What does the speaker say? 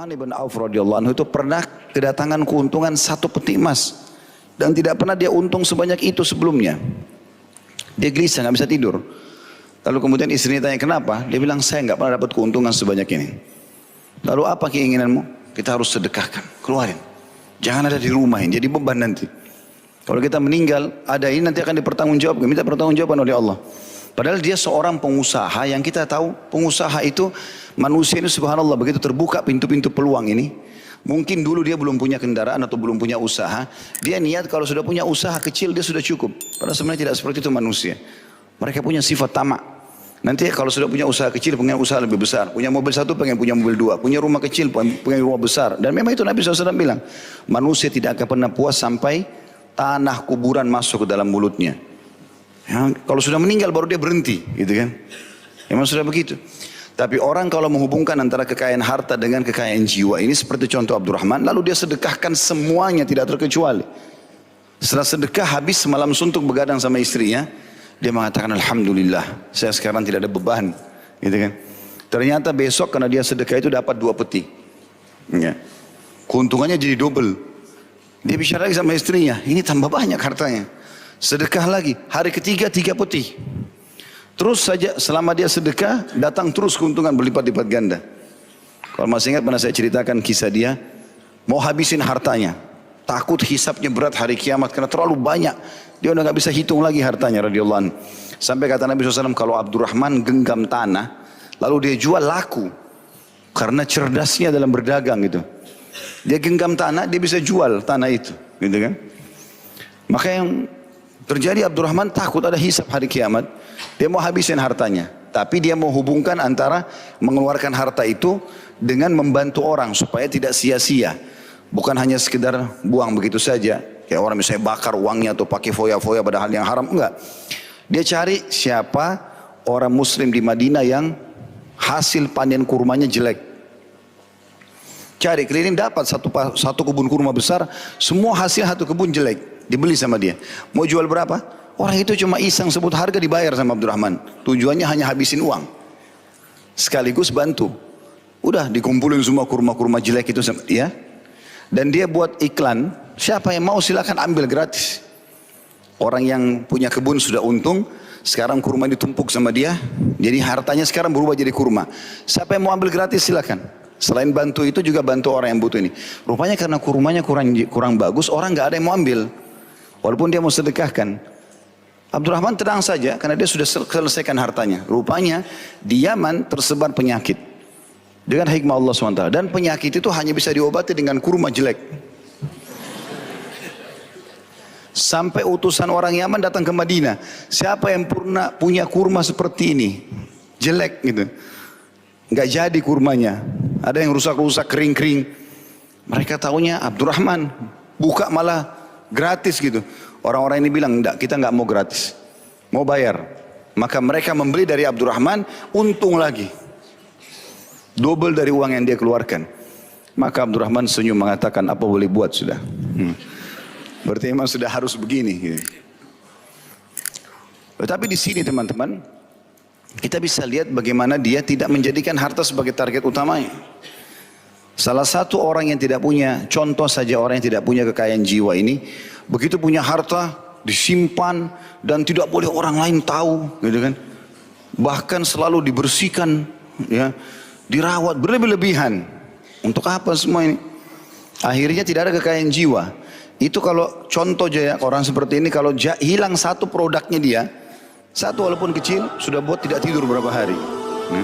Abdurrahman ibn Auf radhiyallahu anhu itu pernah kedatangan keuntungan 1 peti emas dan tidak pernah dia untung sebanyak itu sebelumnya. Dia gelisah, nggak bisa tidur. Lalu kemudian istrinya tanya kenapa? Dia bilang saya nggak pernah dapat keuntungan sebanyak ini. Lalu apa keinginanmu? Kita harus sedekahkan, keluarin. Jangan ada di rumah ini, jadi beban nanti. Kalau kita meninggal, ada ini nanti akan dipertanggungjawabkan, minta pertanggungjawaban oleh Allah. Padahal dia seorang pengusaha yang kita tahu pengusaha itu manusia ini subhanallah begitu terbuka pintu-pintu peluang ini. Mungkin dulu dia belum punya kendaraan atau belum punya usaha. Dia niat kalau sudah punya usaha kecil dia sudah cukup. Padahal sebenarnya tidak seperti itu manusia. Mereka punya sifat tamak. Nanti kalau sudah punya usaha kecil pengen usaha lebih besar. Punya mobil 1 pengen punya mobil 2. Punya rumah kecil pengen rumah besar. Dan memang itu Nabi SAW bilang. Manusia tidak akan pernah puas sampai tanah kuburan masuk ke dalam mulutnya. Ya, kalau sudah meninggal baru dia berhenti, gitu kan? Memang sudah begitu. Tapi orang kalau menghubungkan antara kekayaan harta dengan kekayaan jiwa ini seperti contoh Abdurrahman, lalu dia sedekahkan semuanya tidak terkecuali. Setelah sedekah habis semalam suntuk begadang sama istrinya, dia mengatakan alhamdulillah, saya sekarang tidak ada beban, gitu kan? Ternyata besok karena dia sedekah itu dapat 2 peti. Ya. Keuntungannya jadi double. Dia bicara lagi sama istrinya, ini tambah banyak hartanya. Sedekah lagi, hari ketiga 3 peti. Terus saja selama dia sedekah, datang terus keuntungan berlipat-lipat ganda. Kalau masih ingat pernah saya ceritakan kisah dia, mau habisin hartanya. Takut hisapnya berat hari kiamat karena terlalu banyak. Dia udah gak bisa hitung lagi hartanya radhiyallahu anhu. Sampai kata Nabi SAW, kalau Abdurrahman genggam tanah, lalu dia jual laku. Karena cerdasnya dalam berdagang gitu. Dia genggam tanah, dia bisa jual tanah itu. Gitu kan? Maka yang terjadi Abdurrahman takut ada hisap hari kiamat. Dia mau habisin hartanya. Tapi dia mau hubungkan antara mengeluarkan harta itu dengan membantu orang supaya tidak sia-sia. Bukan hanya sekedar buang begitu saja. Kayak orang misalnya bakar uangnya atau pakai foya-foya padahal yang haram. Enggak. Dia cari siapa orang muslim di Madinah yang hasil panen kurmanya jelek. Cari keliling dapat satu kebun kurma besar. Semua hasil satu kebun jelek. Dibeli sama dia. Mau jual berapa? Orang itu cuma iseng sebut harga dibayar sama Abdurrahman. Tujuannya hanya habisin uang. Sekaligus bantu. Udah dikumpulin semua kurma-kurma jelek itu sama dia. Dan dia buat iklan. Siapa yang mau silakan ambil gratis. Orang yang punya kebun sudah untung. Sekarang kurma ditumpuk sama dia. Jadi hartanya sekarang berubah jadi kurma. Siapa yang mau ambil gratis silakan. Selain bantu itu juga bantu orang yang butuh ini. Rupanya karena kurmanya kurang bagus. Orang gak ada yang mau ambil. Walaupun dia mau sedekahkan. Abdurrahman tenang saja karena dia sudah selesaikan hartanya. Rupanya di Yaman tersebar penyakit. Dengan hikmah Allah SWT. Dan penyakit itu hanya bisa diobati dengan kurma jelek. Sampai utusan orang Yaman datang ke Madinah. Siapa yang pernah punya kurma seperti ini? Jelek gitu. Nggak jadi kurmanya. Ada yang rusak-rusak, kering-kering. Mereka taunya Abdurrahman. Buka malah gratis gitu. Orang-orang ini bilang, enggak, kita nggak mau gratis. Mau bayar. Maka mereka membeli dari Abdurrahman, untung lagi. Double dari uang yang dia keluarkan. Maka Abdurrahman senyum mengatakan, apa boleh buat sudah. Berarti memang sudah harus begini. Gitu. Tetapi di sini teman-teman, kita bisa lihat bagaimana dia tidak menjadikan harta sebagai target utamanya. Salah satu orang yang tidak punya, contoh saja orang yang tidak punya kekayaan jiwa ini, begitu punya harta, disimpan, dan tidak boleh orang lain tahu, gitu kan. Bahkan selalu dibersihkan, ya, dirawat berlebih-lebihan. Untuk apa semua ini? Akhirnya tidak ada kekayaan jiwa. Itu kalau contoh aja ya, orang seperti ini kalau hilang satu produknya dia, satu walaupun kecil, sudah buat tidak tidur berapa hari. Ya.